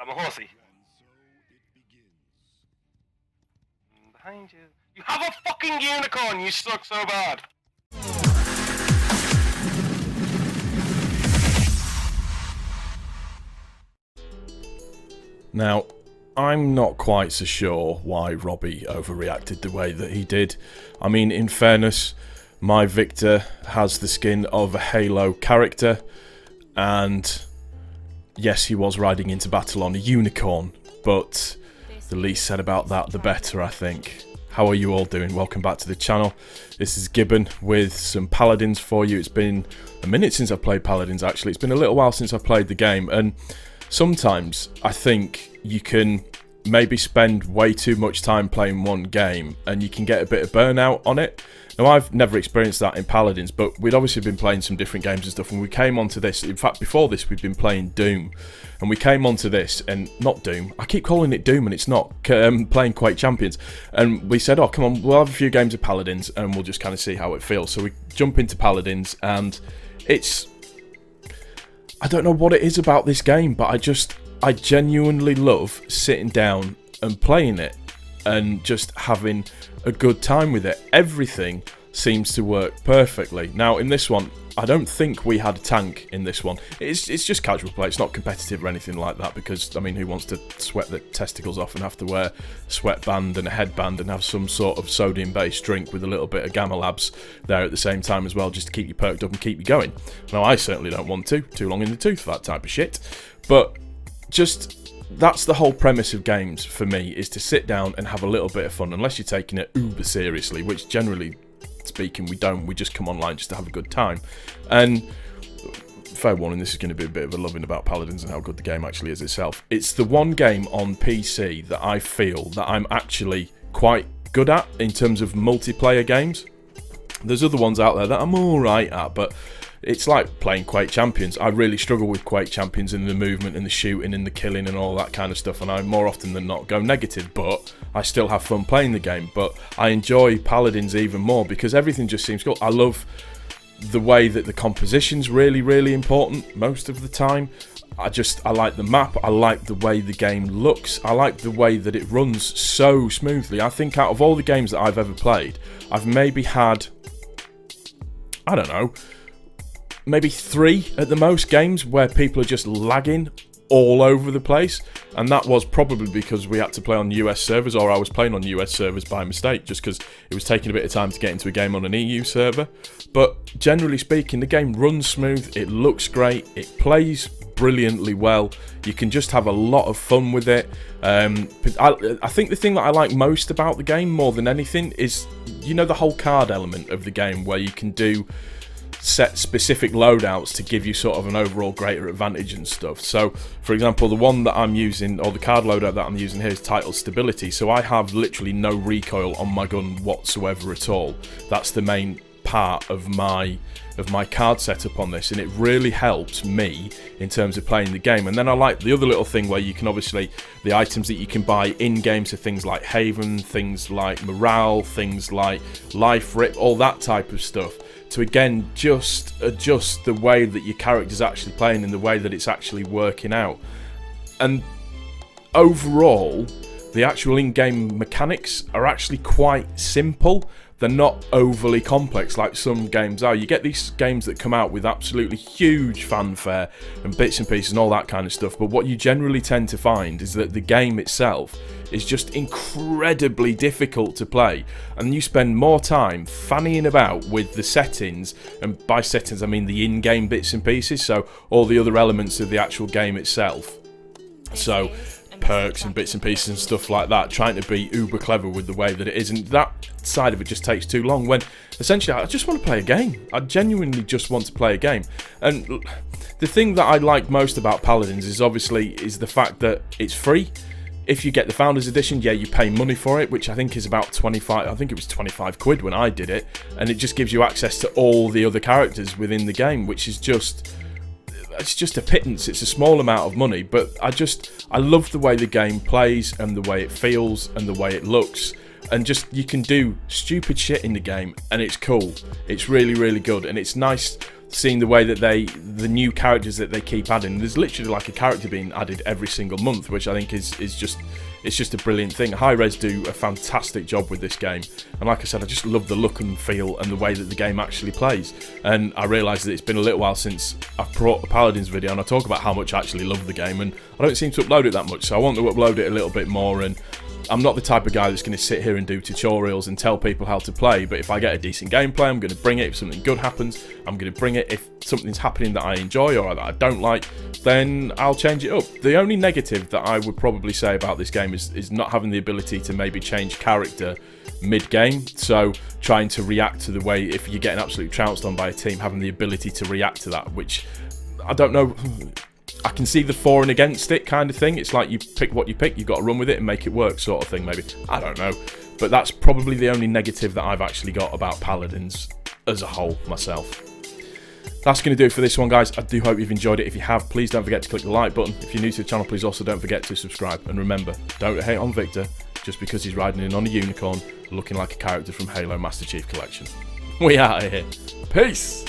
I'm a horsey. Behind you. You have a fucking unicorn! You suck so bad! Now, I'm not quite so sure why Robbie overreacted the way that he did. I mean, in fairness, my Victor has the skin of a Halo character, and yes, he was riding into battle on a unicorn, but the least said about that, the better, I think. How are you all doing? Welcome back to the channel. This is Gibbon with some Paladins for you. It's been a minute since I've played Paladins, actually. It's been a little while since I've played the game, and sometimes I think you can maybe spend way too much time playing one game and you can get a bit of burnout on it. Now, I've never experienced that in Paladins, but we'd obviously been playing some different games and stuff, and we came onto this. In fact, before this, we'd been playing Doom, and we came onto this, and not Doom. I keep calling it Doom, and it's not. Playing Quake Champions, and we said, oh, come on, we'll have a few games of Paladins, and we'll just kind of see how it feels. So we jump into Paladins, and it's... I don't know what it is about this game, but I genuinely love sitting down and playing it and just having a good time with it. Everything seems to work perfectly. Now, in this one, I don't think we had a tank in this one. It's just casual play. It's not competitive or anything like that because, I mean, who wants to sweat the testicles off and have to wear a sweatband and a headband and have some sort of sodium-based drink with a little bit of Gamma Labs there at the same time as well, just to keep you perked up and keep you going? Now, I certainly don't want to. Too long in the tooth for that type of shit. But just... that's the whole premise of games for me, is to sit down and have a little bit of fun, unless you're taking it uber seriously, which generally speaking we don't. We just come online just to have a good time. And fair warning, this is going to be a bit of a loving about Paladins and how good the game actually is itself. It's the one game on PC that I feel that I'm actually quite good at in terms of multiplayer games. There's other ones out there that I'm alright at, but it's like playing Quake Champions. I really struggle with Quake Champions in the movement and the shooting and the killing and all that kind of stuff, and I more often than not go negative, but I still have fun playing the game. But I enjoy Paladins even more because everything just seems cool. I love the way that the composition's really, really important most of the time. I like the map, I like the way the game looks, I like the way that it runs so smoothly. I think out of all the games that I've ever played, I've maybe had, I don't know, maybe 3 at the most games where people are just lagging all over the place, and that was probably because we had to play on US servers, or I was playing on US servers by mistake, just because it was taking a bit of time to get into a game on an EU server. But generally speaking, the game runs smooth, it looks great, it plays brilliantly well. You can just have a lot of fun with it. I think the thing that I like most about the game, more than anything, is, you know, the whole card element of the game, where you can do set specific loadouts to give you sort of an overall greater advantage and stuff. So, for example, the one that I'm using, or the card loadout that I'm using here, is titled Stability. So I have literally no recoil on my gun whatsoever at all. That's the main part of my card setup on this, and it really helps me in terms of playing the game. And then I like the other little thing where you can obviously, the items that you can buy in game, so things like Haven, things like Morale, things like Life Rip, all that type of stuff, to again just adjust the way that your character's actually playing and the way that it's actually working out. And overall, the actual in-game mechanics are actually quite simple. They're not overly complex like some games are. You get these games that come out with absolutely huge fanfare and bits and pieces and all that kind of stuff, but what you generally tend to find is that the game itself is just incredibly difficult to play, and you spend more time fannying about with the settings, and by settings I mean the in-game bits and pieces, so all the other elements of the actual game itself. So perks and bits and pieces and stuff like that, trying to be uber clever with the way that it is, and that side of it just takes too long, when essentially I just want to play a game. I genuinely just want to play a game. And the thing that I like most about Paladins is the fact that it's free. If you get the Founders Edition, yeah, you pay money for it, which I think is about 25, I think it was 25 quid when I did it, and it just gives you access to all the other characters within the game, which is just, it's just a pittance. It's a small amount of money, but I love the way the game plays and the way it feels and the way it looks, and just, you can do stupid shit in the game and it's cool. It's really, really good, and it's nice seeing the way that the new characters that they keep adding. There's literally like a character being added every single month, which I think is just a brilliant thing. Hi-Rez do a fantastic job with this game, and like I said, I just love the look and feel and the way that the game actually plays. And I realise that it's been a little while since I've brought a Paladins video, and I talk about how much I actually love the game, and I don't seem to upload it that much, so I want to upload it a little bit more. And I'm not the type of guy that's going to sit here and do tutorials and tell people how to play, but if I get a decent gameplay, I'm going to bring it. If something good happens, I'm going to bring it. If something's happening that I enjoy or that I don't like, then I'll change it up. The only negative that I would probably say about this game is not having the ability to maybe change character mid-game. So trying to react to the way, if you're getting absolutely trounced on by a team, having the ability to react to that, which I don't know. I can see the for and against it kind of thing. It's like you pick what you pick, you've got to run with it and make it work sort of thing, maybe. I don't know. But that's probably the only negative that I've actually got about Paladins as a whole myself. That's going to do it for this one, guys. I do hope you've enjoyed it. If you have, please don't forget to click the like button. If you're new to the channel, please also don't forget to subscribe. And remember, don't hate on Victor just because he's riding in on a unicorn looking like a character from Halo Master Chief Collection. We out of here. Peace!